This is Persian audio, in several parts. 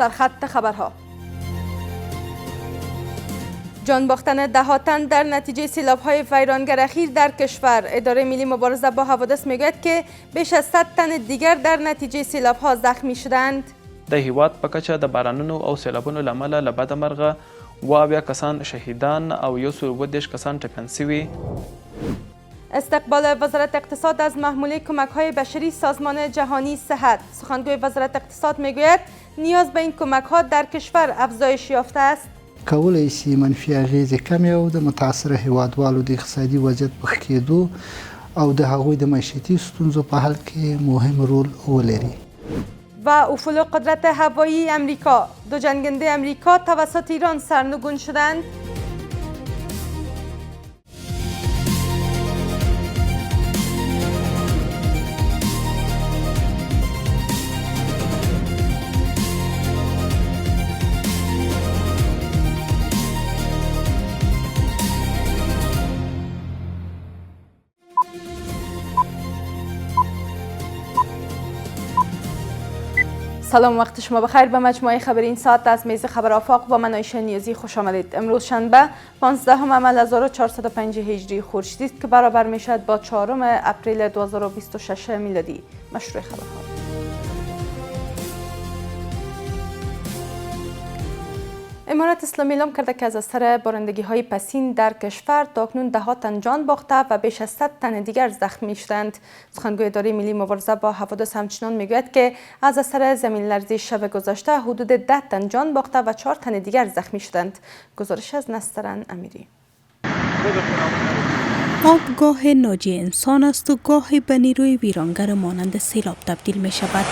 سرخط خبرها. جان باختن ده تن در نتیجه سیلاب‌های ویرانگر اخیر در کشور. اداره ملی مبارزه با حوادث میگوید که بیش از 100 تن دیگر در نتیجه سیلاب‌ها زخمی شدند. د هیواد په کچه د بارانونو او سیلابونو له امله له بده مرغه 28 کسان شهیدان او 130 کسان ټپیان شوي. استقبال وزارت اقتصاد از محموله کمک‌های بشری سازمان جهانی صحت. سخنگوی وزارت اقتصاد میگوید نیاز به این کمک‌ها در کشور افزایش یافته است. کولای شي منفي اغیزې کمې او د متاثره هیوادوالو د اقتصادي وضعیت په ښه کېدو او د هغوی د معیشتي ستونزو په حل کې مهم رول ولري. و افول قدرت هوایی امریکا. دو جنگنده امریکا توسط ایران سرنگون شدند. سلام، وقت شما بخیر. به مجموعه خبری این ساعت از میز خبر آفاق با من عایشه نیازی خوش آمدید. امروز شنبه 15 مرداد 1405 هجری خورشیدی است که برابر میشد با 4 اپریل 2026 میلادی. مشروع خبرها. امارت اسلامی اعلام کرده که از اثر بارندگی های پسین در کشور تاکنون 10 تن جان باخته و بیش از 100 تن دیگر زخمی شدند. سخنگوی اداره ملی مبارزه با حوادث همچنان میگوید که از اثر زمین لرزی شب گذشته حدود 10 تن جان باخته و 4 تن دیگر زخمی شدند. گزارش از نسترن امیری. آب گاه ناجی انسان است و گاهی به نیروی ویرانگر مانند سیلاب تبدیل می شود.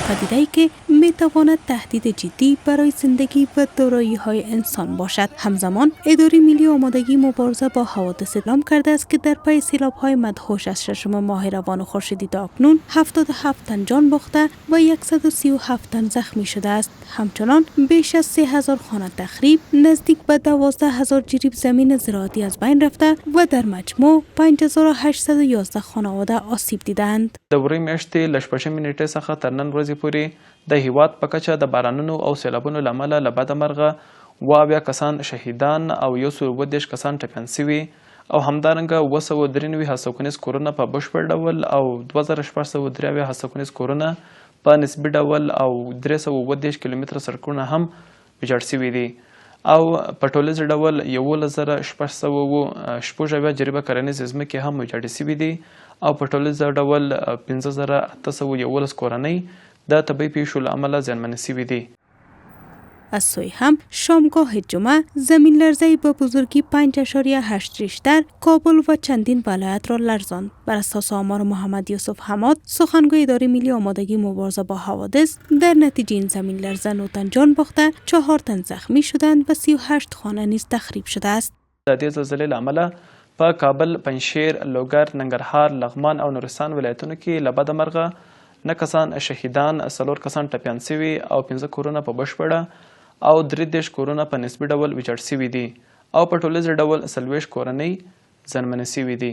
پدیده‌ای که میتواند تهدید جدی برای زندگی و دارایی‌های انسان باشد. همزمان اداره ملی آمادگی مبارزه با حوادث اعلام کرده است که در پی سیلاب‌های مدهوش از 6 ماه روان خورشیدی تا اکنون 77 تن جان باخته و 137 تن زخمی شده است. همچنان بیش از 3000 خانه تخریب، نزدیک به 12000 جریب زمین زراعتی از بین رفته و در مجموع 5811 خانواده آسیب دیدند. د وری میاشتې له شپږمې نیټې څخه تر نن ورځې پورې د هیواد په کچه د بارانونو او سیلابونو له امله له بده مرغه 28 کسان شهیدان او 130 کسان ټپیان شوي او همدارنګه 293 هڅونیز کورونه په بشپړ ډول او 2693 هڅونیز کورونه په نسبي ډول او 330 کیلومتره سړکونه هم ویجاړ شوي دي او په ټولیز ډول 11600 جریبه کرنیزې ځمکې هم ویجاړې شوي دي او په ټولیز ډول 5811 کورنۍ د طبیعي پیښو له امله زیانمنې شوي دي. از سوی هم شامگاه جمعه زمین لرزه‌ای به بزرگی 5.8 ریشتر کابل و چندین ولایت را لرزاند. بر اساس آمار محمد یوسف حماد، سخنگوی اداره ملی آمادگی مبارزه با حوادث، در نتیجه این زمین لرزه 9 تن جان باخته، 4 تن زخمی شدند و 38 خانه نیز تخریب شده است. د دې زلزلې له امله په کابل، پنجشیر، لوګر، ننګرهار، لغمان او نورستان ولایتونو کې له بده مرغه 9 کسان شهیدان، 4 کسان ټپیان شوي او 15 کورونه په بشپړه او 33 کورونه په نسبي ډول ویجاړ شوي دي او په ټولیز ډول 40 کورنۍ زیانمنې شوي دي.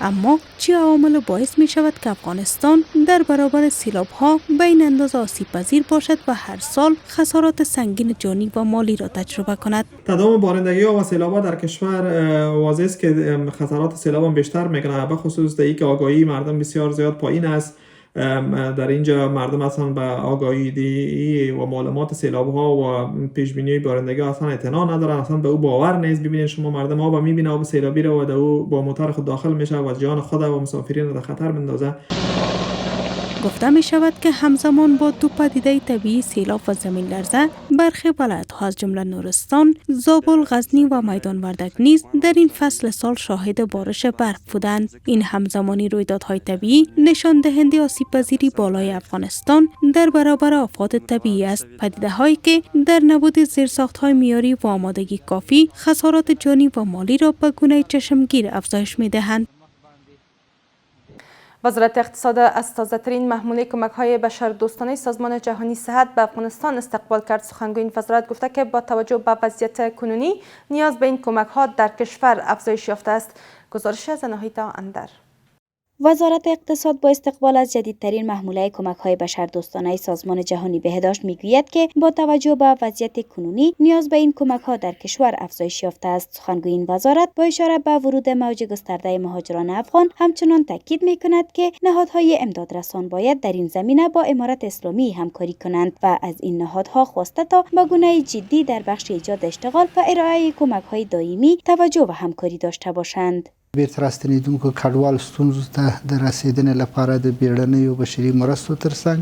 اما چه عوامل باعث می شود که افغانستان در برابر سیلاب ها به این اندازه آسیب پذیر باشد و هر سال خسارات سنگین جانی و مالی را تجربه کند؟ تداوم بارندگی ها و سیلاب ها در کشور واضح است که خسارات سیلاب هم بیشتر میکنه، به خصوص در اینکه آگاهی مردم بسیار زیاد پایین است. در اینجا مردم اصلا به آگاهی و معلومات سیلاب ها و پیش بینی بارندگی اصلا اعتنا ندارن، اصلا به او باور نیست. ببینید شما مردم ها میبینه آب سیلابی رو و در او با موتور خود داخل میشه و جان خود و مسافرین رو در خطر میندازه. گفته می شود که همزمان با دو پدیده طبیعی سیلاب و زمین لرزه، برخی ولایت‌ها از جمله نورستان، زابل، غزنی و میدان وردک نیز در این فصل سال شاهد بارش برف بودند. این همزمانی رویدادهای طبیعی نشان دهنده آسیب‌پذیری بالای افغانستان در برابر آفات طبیعی است. پدیده‌هایی که در نبود زیرساخت‌های معیاری و آمادگی کافی خسارات جانی و مالی را به گونه چشمگیر افزایش می‌دهند. وزارت اقتصاد از تازه‌ترین محموله کمک‌های بشردوستانه سازمان جهانی صحت به افغانستان استقبال کرد. سخنگوی این وزارت گفته که با توجه به وضعیت کنونی نیاز به این کمک‌ها در کشور افزایش یافته است. گزارش از ناهیدا اندر. وزارت اقتصاد با استقبال از جدیدترین محموله کمک‌های بشردوستانه سازمان جهانی بهداشت می‌گوید که با توجه به وضعیت کنونی نیاز به این کمک‌ها در کشور افزایش یافته است. سخنگوی این وزارت با اشاره به ورود موج گسترده مهاجران افغان همچنان تاکید می‌کند که نهادهای امدادرسان باید در این زمینه با امارت اسلامی همکاری کنند و از این نهادها خواسته تا به گونه جدی در بخش ایجاد اشتغال و ارائه کمک‌های دائمی توجه و همکاری داشته باشند. بیرته راستنیدونکو کډوال ستونزو ته د رسیدنې لپاره د بیړنیو بشري مرستو ترڅنګ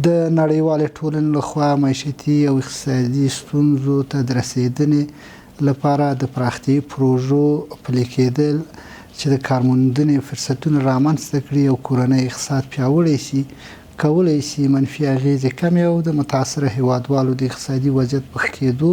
د نړیوالې ټولنې لخوا معیشتي او اقتصادي ستونزو ته د رسیدنې لپاره د پراختیایي پروژو پلي کېدل چې د کارموندنې فرصتونه رامنځته کړي او کورنی اقتصاد پیاوړی شي کولی شي منفي اغیزې کمې او د متاثره هیوادوالو د اقتصادي وضعیت په ښه کېدو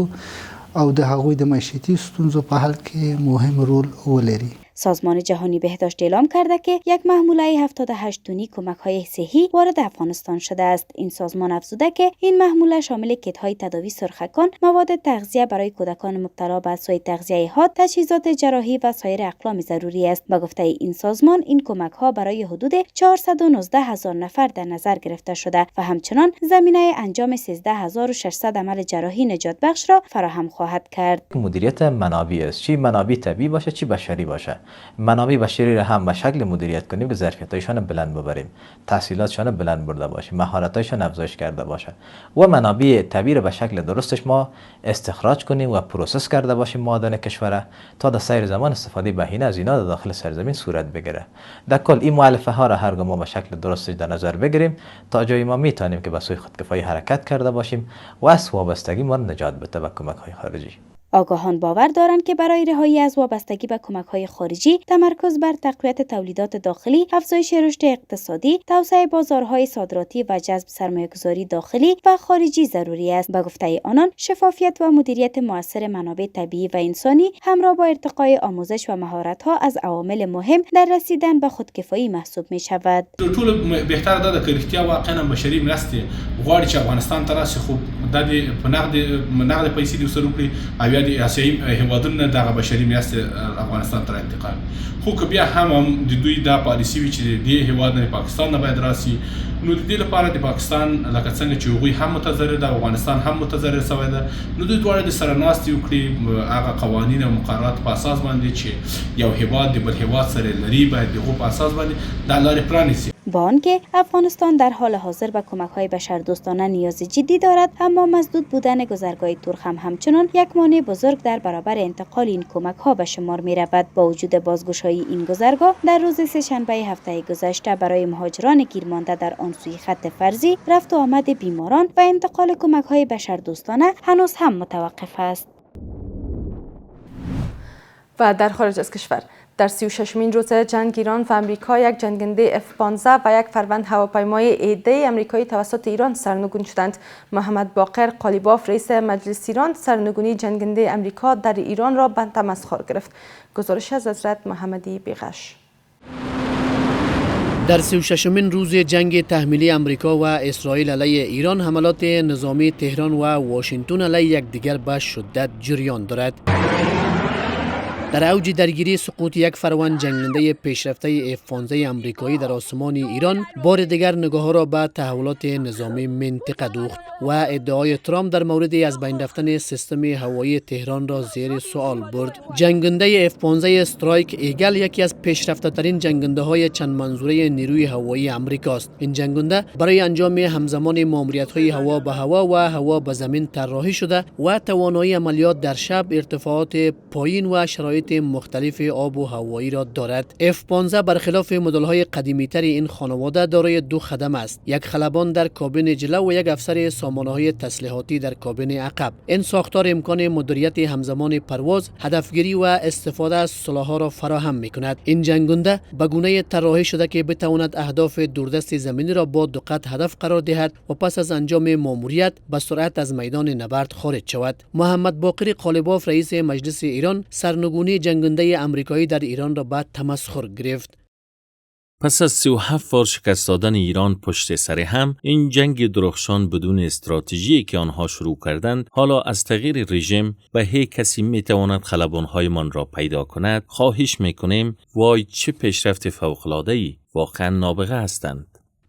او د هغوی د معیشتي ستونزو په حل کې مهم رول ولري. سازمان جهانی بهداشت اعلام کرده که یک محموله 78 تنی کمک‌های صحی وارد افغانستان شده است. این سازمان افزوده که این محموله شامل کیت‌های تداوی سرخکان، مواد تغذیه برای کودکان مبتلا به سوء تغذیه حاد، تجهیزات جراحی و سایر اقلام ضروری است. به گفته این سازمان این کمک‌ها برای حدود 419,000 نفر در نظر گرفته شده و همچنان زمینه انجام 13600 عمل جراحی نجات بخش را فراهم خواهد کرد. مدیریت منابع است، چی منابع طبیعی باشه چی بشری باشه. منابع بشری را هم به شکل مدیریت کنیم که ظرفیت‌هایشان بلند ببریم، تحصیلاتشان بلند برده باشه، مهارت‌هایشان افزایش کرده باشه و منابع طبیعی را به شکل درستش ما استخراج کنیم و پروسس کرده باشیم معادن کشور تا در سیر زمان استفاده بهینه از اینا در داخل سرزمین صورت بگیره. در کل این مؤلفه ها را هرگاه ما به شکل درستش در نظر بگیریم تا جایی ما میتونیم که به سوی خودکفایی حرکت کرده باشیم و از وابستگی ما نجات بده به کمک‌های خارجی. آگاهان باور دارند که برای رهایی از وابستگی به کمک‌های خارجی، تمرکز بر تقویت تولیدات داخلی، افزایش رشد اقتصادی، توسعه بازارهای صادراتی و جذب سرمایه‌گذاری داخلی و خارجی ضروری است. به گفته آنان، شفافیت و مدیریت مؤثر منابع طبیعی و انسانی همراه با ارتقای آموزش و مهارت‌ها از عوامل مهم در رسیدن به خودکفایی محسوب می‌شود. ټول بهتر ده که رښتیا واقعا بشري مرستې غواړي چې افغانستان ته راشي، خو د نقد پیسې د وسرو کړي او یا د اسیایي هیوادونو دغه بشري مرستې افغانستان ته انتقال. خو که بیا هم د دوی دا پالیسي وي چې د دې هیواد نه پاکستان نه باید راسي، نو د دې لپاره د پاکستان لکه څنګه چې هغوی هم متضرر ده، افغانستان هم متضرر شوی ده، نو دوی دواړه د سره ناستې وکړي، هغه قوانین او مقررات په اساس باندې چې یو هیواد د بل هیواد سره لري باید د هغو په اساس باندې دا لارې پرانیسي. با آنکه افغانستان در حال حاضر به کمک‌های بشردوستانه نیاز جدی دارد، اما مسدود بودن گذرگاه ترخ هم همچنان یک مانع بزرگ در برابر انتقال این کمک‌ها به شمار می‌رود. با وجود بازگشایی این گذرگاه در روز سه‌شنبه هفته گذشته برای مهاجران گیر مانده در آن سوی خط فرضی، رفت و آمد بیماران و انتقال کمک‌های بشردوستانه هنوز هم متوقف است. و در خارج از کشور در 36مین روز جنگ ایران و امریکا یک جنگنده F-15 و یک فروند هواپیمای ایده امریکایی توسط ایران سرنگون شدند. محمد باقر قالیباف رئیس مجلس ایران سرنگونی جنگنده امریکا در ایران را به تمسخر گرفت. گزارش از حضرت محمدی بیغش. در 36مین روز جنگ تحمیلی امریکا و اسرائیل علیه ایران، حملات نظامی تهران و واشنگتن علیه یکدیگر به شدت جریان دارد. در اوج درگیری سقوط یک فروند جنگنده پیشرفته F-15 امریکایی در آسمان ایران، بار دیگر نگاه را به تحولات نظامی منطقه دوخت و ادعای ترامپ در مورد از بین رفتن سیستم هوایی تهران را زیر سوال برد. جنگنده F-15 استرایک ایگل یکی از پیشرفته ترین جنگنده های چند منظوره نیروی هوایی امریکاست. این جنگنده برای انجام همزمان ماموریت های هوا به هوا و هوا به زمین طراحی شده و توانایی عملیات در شب، ارتفاعات پایین و شرایط مختلف آب و هوایی را دارد. F-15 برخلاف مدل‌های قدیمی‌تر این خانواده دارای دو خدم است، یک خلبان در کابین جلو و یک افسر سامانه‌های تسلیحاتی در کابین عقب. این ساختار امکان مدیریت همزمان پرواز، هدفگیری و استفاده از سلاح‌ها را فراهم می‌کند. این جنگنده به گونه‌ای طراحی شده که بتواند اهداف دوردست زمینی را با دقت هدف قرار دهد و پس از انجام ماموریت به سرعت از میدان نبرد خارج شود. محمد باقر قالیباف رئیس مجلس ایران سرنگونی جنگنده امریکایی در ایران را به تمسخر گرفت. پس از 37 بار شکست دادن ایران پشت سر هم، این جنگ درخشان بدون استراتژی که آنها شروع کردند، حالا از تغییر رژیم به هیچ کسی میتواند خلبان‌هایمان را پیدا کند، خواهش میکنیم وای چه پیشرفت فوق‌العاده‌ای واقعا نابغه هستند.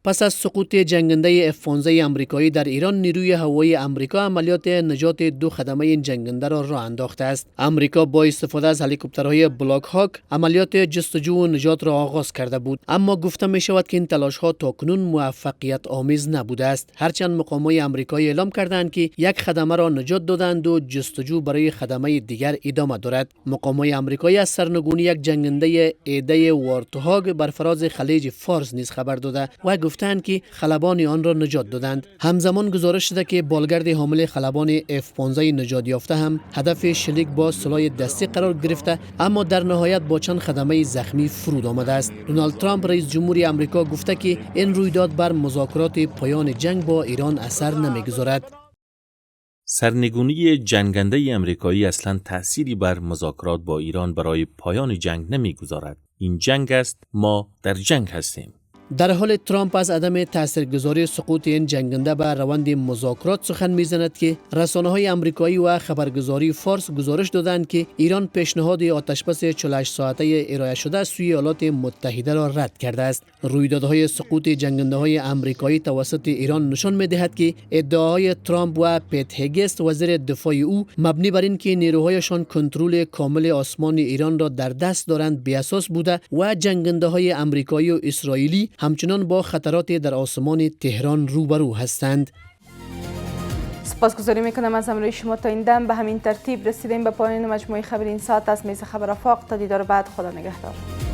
پس از سقوط جنگنده F-15 آمریکایی در ایران، نیروی هوایی آمریکا عملیات نجات 2 خدمه این جنگنده را راه انداخته است. آمریکا با استفاده از هلیکوپترهای بلاک هاک عملیات جستجو و نجات را آغاز کرده بود، اما گفته می شود که این تلاش ها تاکنون موفقیت آمیز نبوده است. هرچند مقامات آمریکایی اعلام کردند که یک خدمه را نجات دادند و جستجو برای خدمه دیگر ادامه دارد. مقامات آمریکایی از سرنگونی یک جنگنده ایده وارتهاگ بر فراز خلیج فارس نیز خبر داده و گفتند که خلبان آن را نجات دادند. همزمان گزارش شده که بالگرد حامل خلبان F-15 نجات یافته هم هدف شلیک با سلاح دستی قرار گرفته، اما در نهایت با چند خدمه زخمی فرود آمده است. دونالد ترامپ رئیس جمهوری آمریکا گفته که این رویداد بر مذاکرات پایان جنگ با ایران اثر نمیگذارد. سرنگونی جنگنده آمریکایی اصلا تأثیری بر مذاکرات با ایران برای پایان جنگ نمیگذارد. این جنگ است، ما در جنگ هستیم. در حال ترامپ از عدم تاثیرگذاری سقوط این جنگنده به روند مذاکرات سخن میزند که رسانه‌های آمریکایی و خبرگزاری فارس گزارش دادند که ایران پیشنهاد آتشبس 48 ساعته ارائه شده سوی ایالات متحده را رد کرده است. رویدادهای سقوط جنگنده‌های آمریکایی توسط ایران نشان می‌دهد که ادعاهای ترامپ و پیت هگست وزیر دفاع او مبنی بر این که نیروهایشان کنترل کامل آسمان ایران را در دست دارند بی‌اساس بوده و جنگنده‌های آمریکایی و اسرائیلی همچنان با خطرات در آسمان تهران روبرو هستند. سپاسگزاری میکنم از همراهی شما تا این دم. به همین ترتیب رسیدیم به پایان مجموعه خبر این ساعت از میز خبر آفاق. تا دیدار بعد، خدا نگهدار.